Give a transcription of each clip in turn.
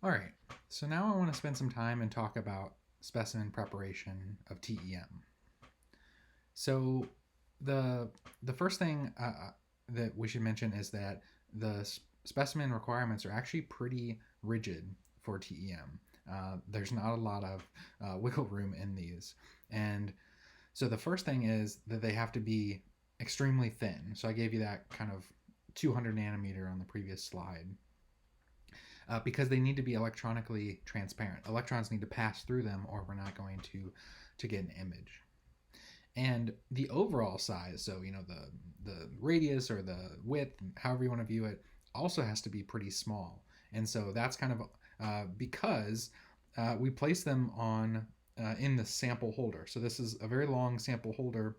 All right, so now I want to spend some time and talk about specimen preparation of TEM. So the the first thing that we should mention is that the specimen requirements are actually pretty rigid for TEM. There's not a lot of wiggle room in these, and so the first thing is that they have to be extremely thin. So I gave you that kind of 200 nanometer on the previous slide because they need to be electronically transparent. Electrons need to pass through them, or we're not going to get an image. And the overall size, so the radius or the width, however you want to view it, also has to be pretty small. And so that's kind of because we place them on in the sample holder. So this is a very long sample holder.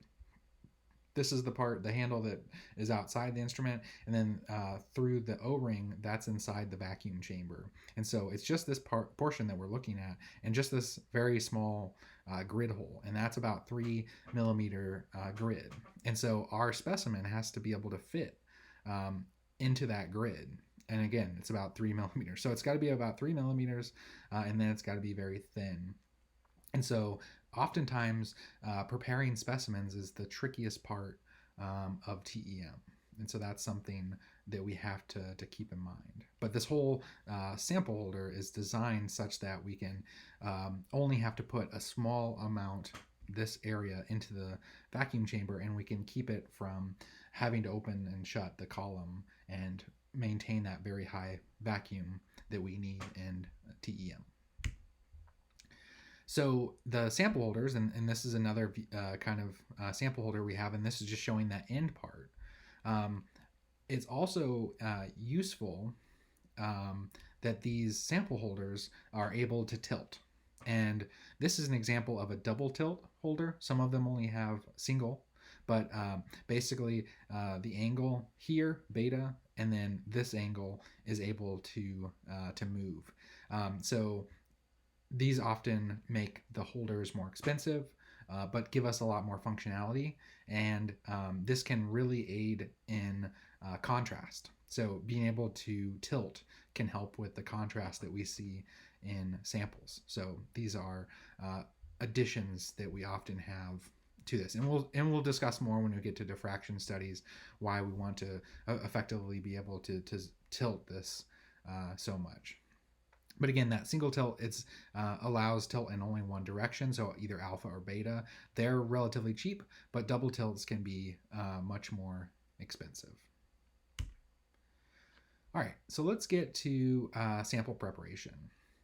This is the part, the handle that is outside the instrument, and then through the O-ring, that's inside the vacuum chamber. And so it's just this portion that we're looking at, and just this very small grid hole, and that's about 3 millimeter grid. And so our specimen has to be able to fit into that grid. And again, it's about 3 millimeters. So it's got to be about 3 millimeters, and then it's got to be very thin. And so oftentimes preparing specimens is the trickiest part of TEM. And so that's something that we have to keep in mind. But this whole sample holder is designed such that we can only have to put a small amount, this area, into the vacuum chamber, and we can keep it from having to open and shut the column and maintain that very high vacuum that we need in TEM. So the sample holders, and this is another kind of sample holder we have, and this is just showing that end part. It's also useful that these sample holders are able to tilt. And this is an example of a double tilt holder. Some of them only have single, but basically the angle here, beta, and then this angle is able to move. So these often make the holders more expensive, but give us a lot more functionality, and this can really aid in contrast. So being able to tilt can help with the contrast that we see in samples. So these are additions that we often have to this, and we'll discuss more when we get to diffraction studies why we want to effectively be able to tilt this so much. But again, that single tilt allows tilt in only one direction, so either alpha or beta. They're relatively cheap, but double tilts can be much more expensive. All right, so let's get to sample preparation.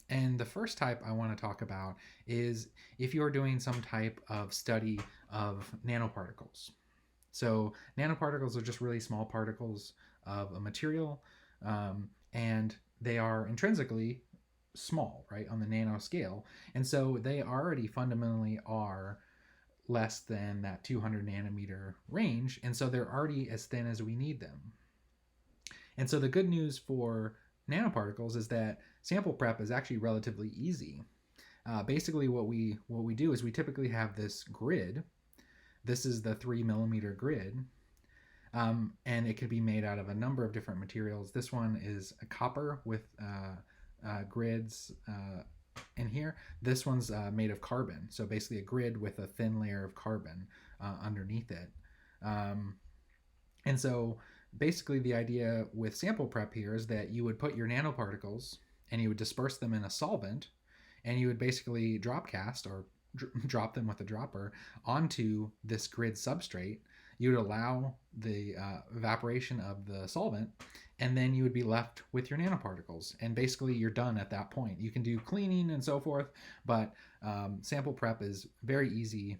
And the first type I want to talk about is if you're doing some type of study of nanoparticles. So nanoparticles are just really small particles of a material, and they are intrinsically small, right, on the nano scale. And so they already fundamentally are less than that 200 nanometer range. And so they're already as thin as we need them. And so the good news for nanoparticles is that sample prep is actually relatively easy. Basically, what we do is we typically have this grid. This is the 3 millimeter grid. And it could be made out of a number of different materials. This one is a copper with grids in here. This one's made of carbon, so basically a grid with a thin layer of carbon underneath it. And so basically the idea with sample prep here is that you would put your nanoparticles and you would disperse them in a solvent, and you would basically drop cast or drop them with a dropper onto this grid substrate. You would allow the evaporation of the solvent, and then you would be left with your nanoparticles. And basically, you're done at that point. You can do cleaning and so forth, but sample prep is very easy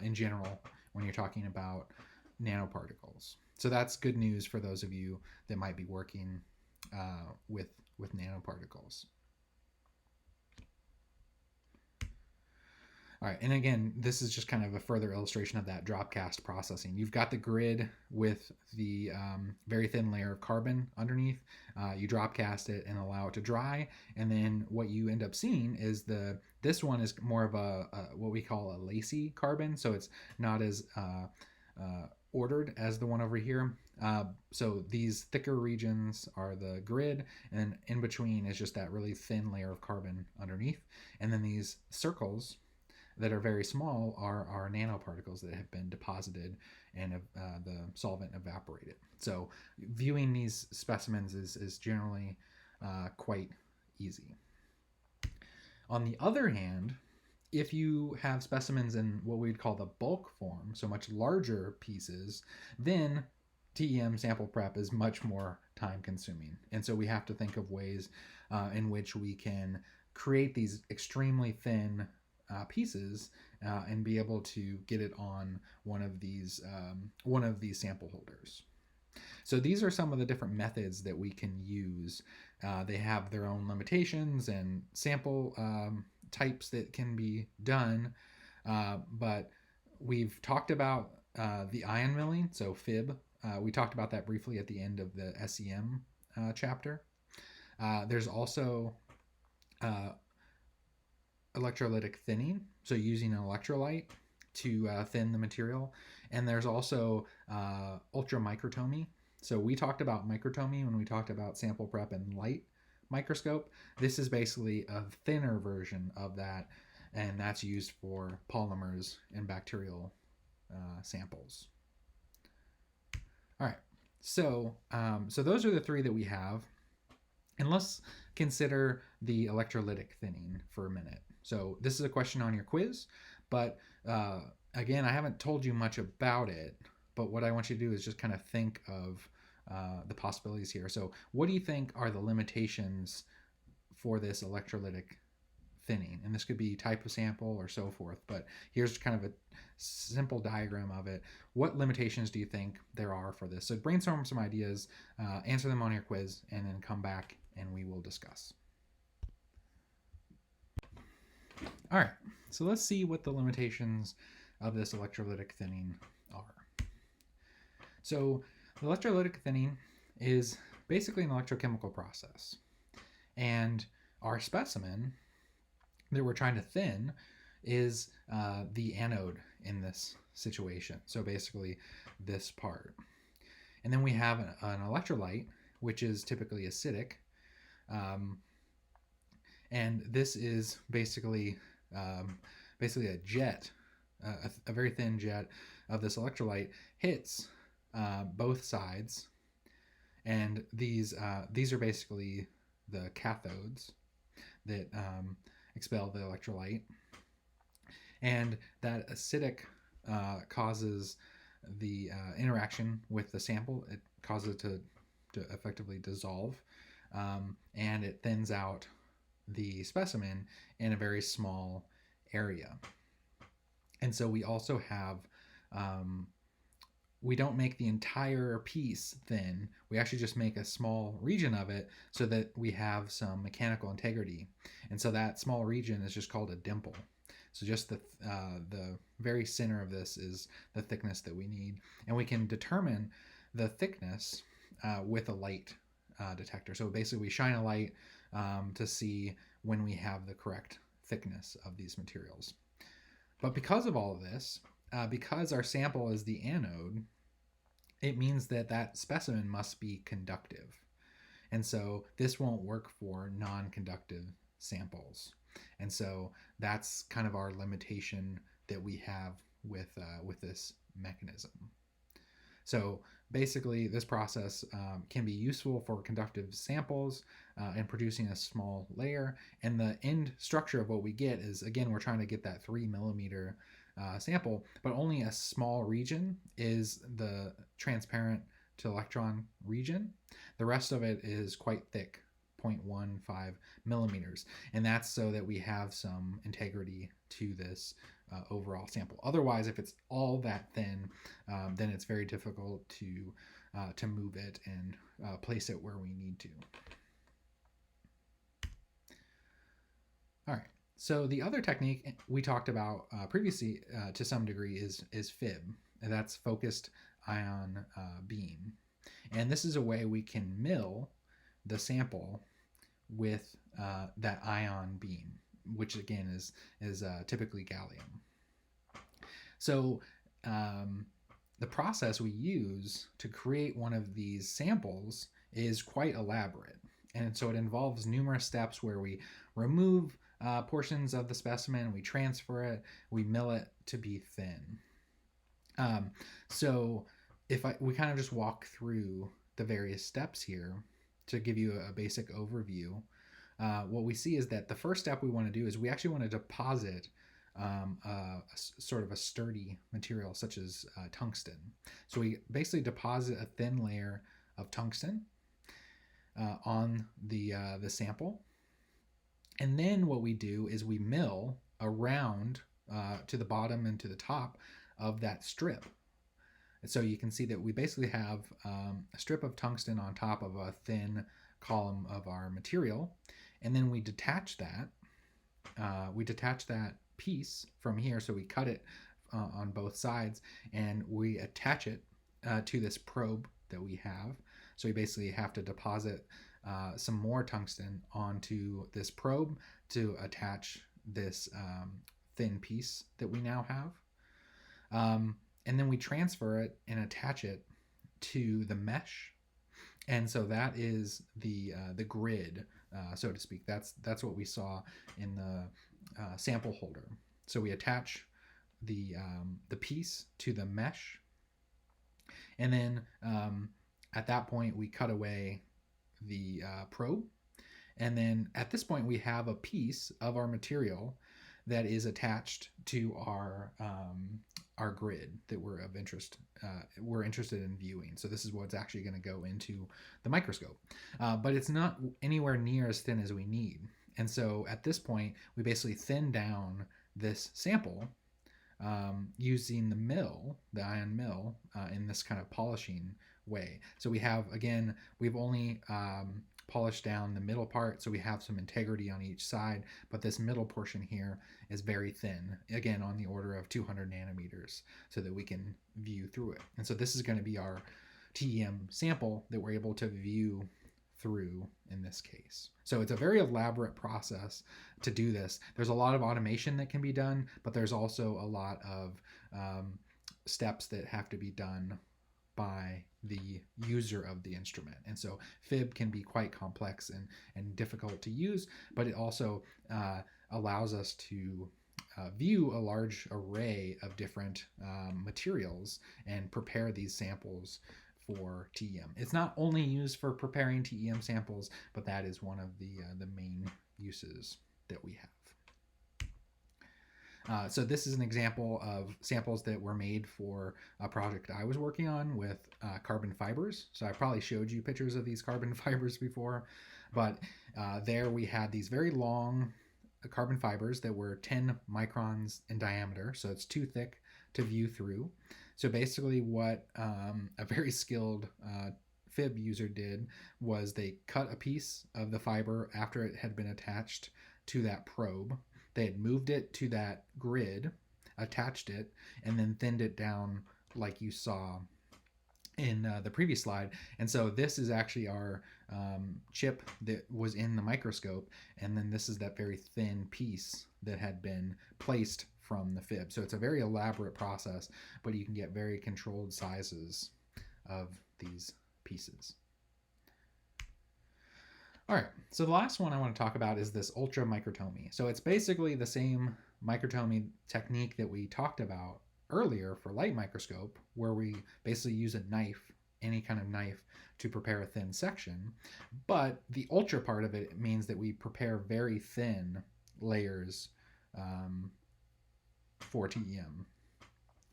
in general when you're talking about nanoparticles. So that's good news for those of you that might be working with nanoparticles. All right, and again, this is just kind of a further illustration of that drop cast processing. You've got the grid with the very thin layer of carbon underneath. You drop cast it and allow it to dry, and then what you end up seeing is this one is more of a what we call a lacy carbon, so it's not as ordered as the one over here. So these thicker regions are the grid, and in between is just that really thin layer of carbon underneath. And then these circles that are very small are nanoparticles that have been deposited and the solvent evaporated. So viewing these specimens is generally quite easy. On the other hand, if you have specimens in what we'd call the bulk form, so much larger pieces, then TEM sample prep is much more time consuming. And so we have to think of ways in which we can create these extremely thin pieces and be able to get it on one of these sample holders. So these are some of the different methods that we can use. They have their own limitations and sample types that can be done, but we've talked about the ion milling, so FIB. We talked about that briefly at the end of the SEM chapter. There's also electrolytic thinning, so using an electrolyte to thin the material. And there's also ultramicrotomy. So we talked about microtomy when we talked about sample prep and light microscope. This is basically a thinner version of that, and that's used for polymers and bacterial samples. All right, so those are the three that we have. And let's consider the electrolytic thinning for a minute. So this is a question on your quiz, but again, I haven't told you much about it, but what I want you to do is just kind of think of the possibilities here. So what do you think are the limitations for this electrolytic thinning? And this could be type of sample or so forth, but here's kind of a simple diagram of it. What limitations do you think there are for this? So brainstorm some ideas, answer them on your quiz, and then come back and we will discuss. All right, so let's see what the limitations of this electrolytic thinning are. So electrolytic thinning is basically an electrochemical process. And our specimen that we're trying to thin is the anode in this situation. So basically this part. And then we have an electrolyte, which is typically acidic. And this is basically a jet, a very thin jet of this electrolyte hits both sides, and these are basically the cathodes that expel the electrolyte, and that acidic causes the interaction with the sample. It causes it to effectively dissolve, and it thins out the specimen in a very small area. And so we also have we don't make the entire piece thin. We actually just make a small region of it so that we have some mechanical integrity. And so that small region is just called a dimple. So just the very center of this is the thickness that we need. And we can determine the thickness with a light detector. So basically we shine a light to see when we have the correct thickness of these materials. But because of all of this, because our sample is the anode, it means that that specimen must be conductive. And so this won't work for non-conductive samples. And so that's kind of our limitation that we have with this mechanism. So basically this process can be useful for conductive samples and producing a small layer. And the end structure of what we get is, again, we're trying to get that 3 millimeter sample, but only a small region is the transparent to electron region. The rest of it is quite thick, 0.15 millimeters. And that's so that we have some integrity to this overall sample. Otherwise, if it's all that thin, then it's very difficult to move it and place it where we need to. All right. So the other technique we talked about previously to some degree is FIB, and that's focused ion beam. And this is a way we can mill the sample with that ion beam, which again is typically gallium. So the process we use to create one of these samples is quite elaborate. And so it involves numerous steps where we remove portions of the specimen, we transfer it, we mill it to be thin. So we kind of just walk through the various steps here to give you a basic overview, what we see is that the first step we want to do is we actually want to deposit sort of a sturdy material such as tungsten. So we basically deposit a thin layer of tungsten on the sample, and then what we do is we mill around to the bottom and to the top of that strip. And so you can see that we basically have a strip of tungsten on top of a thin column of our material, and then we detach that. We detach that piece from here, so we cut it on both sides, and we attach it to this probe that we have. So we basically have to deposit some more tungsten onto this probe to attach this thin piece that we now have. And then we transfer it and attach it to the mesh. And so that is the grid, so to speak. That's what we saw in the sample holder. So we attach the piece to the mesh, and then at that point we cut away the probe, and then at this point we have a piece of our material that is attached to our grid that we're interested in viewing. So this is what's actually going to go into the microscope, but it's not anywhere near as thin as we need. And so at this point, we basically thin down this sample using the mill, the ion mill, in this kind of polishing way. So we have, again, we've only polished down the middle part, so we have some integrity on each side, but this middle portion here is very thin, again on the order of 200 nanometers, so that we can view through it. And so this is going to be our TEM sample that we're able to view through in this case. So it's a very elaborate process to do this. There's a lot of automation that can be done, but there's also a lot of steps that have to be done by the user of the instrument. And so FIB can be quite complex and difficult to use, but it also allows us to view a large array of different materials and prepare these samples for TEM. It's not only used for preparing TEM samples, but that is one of the main uses that we have. So this is an example of samples that were made for a project I was working on with carbon fibers. So I probably showed you pictures of these carbon fibers before, but there we had these very long carbon fibers that were 10 microns in diameter, so it's too thick to view through. So basically what a very skilled FIB user did was they cut a piece of the fiber after it had been attached to that probe. They had moved it to that grid, attached it, and then thinned it down like you saw in the previous slide. And so this is actually our chip that was in the microscope, and then this is that very thin piece that had been placed from the FIB. So it's a very elaborate process, but you can get very controlled sizes of these pieces. All right, so the last one I want to talk about is this ultramicrotomy. So it's basically the same microtomy technique that we talked about earlier for light microscope, where we basically use a knife, any kind of knife, to prepare a thin section. But the ultra part of it means that we prepare very thin layers for TEM.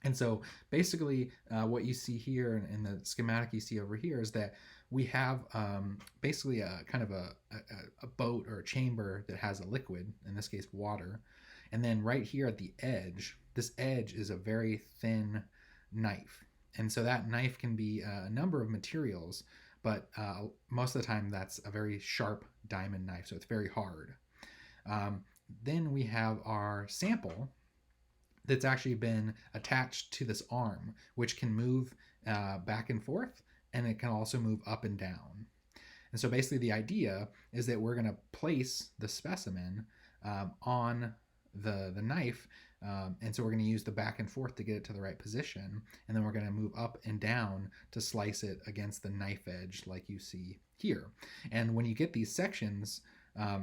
And so basically what you see here in the schematic you see over here is that we have basically a kind of a boat or a chamber that has a liquid, in this case water, and then right here at the edge, this edge is a very thin knife. And so that knife can be a number of materials, but most of the time that's a very sharp diamond knife, so it's very hard. Then we have our sample that's actually been attached to this arm, which can move back and forth, and it can also move up and down. And so basically the idea is that we're going to place the specimen on the knife And so we're going to use the back and forth to get it to the right position, and then we're going to move up and down to slice it against the knife edge like you see here. And when you get these sections,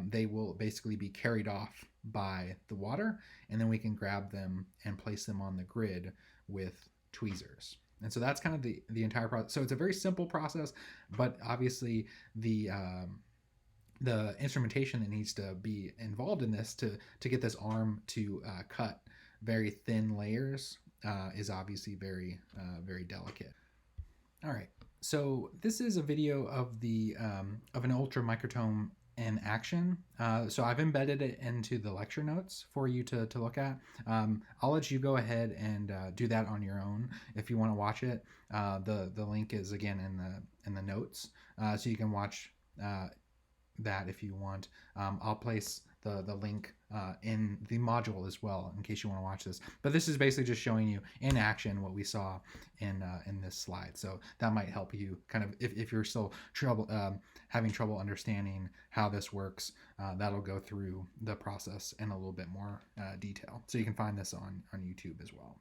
they will basically be carried off by the water, and then we can grab them and place them on the grid with tweezers. And so that's kind of the entire process. So it's a very simple process, but obviously the instrumentation that needs to be involved in this to get this arm to cut very thin layers is obviously very delicate. All right, so this is a video of the of an ultramicrotome in action. So I've embedded it into the lecture notes for you to look at. I'll let you go ahead and do that on your own if you want to watch it. The link is again in the notes, so you can watch that if you want. I'll place the link in the module as well in case you want to watch this. But this is basically just showing you in action what we saw in this slide. So that might help you kind of if you're still having trouble understanding how this works. That'll go through the process in a little bit more detail. So you can find this on YouTube as well.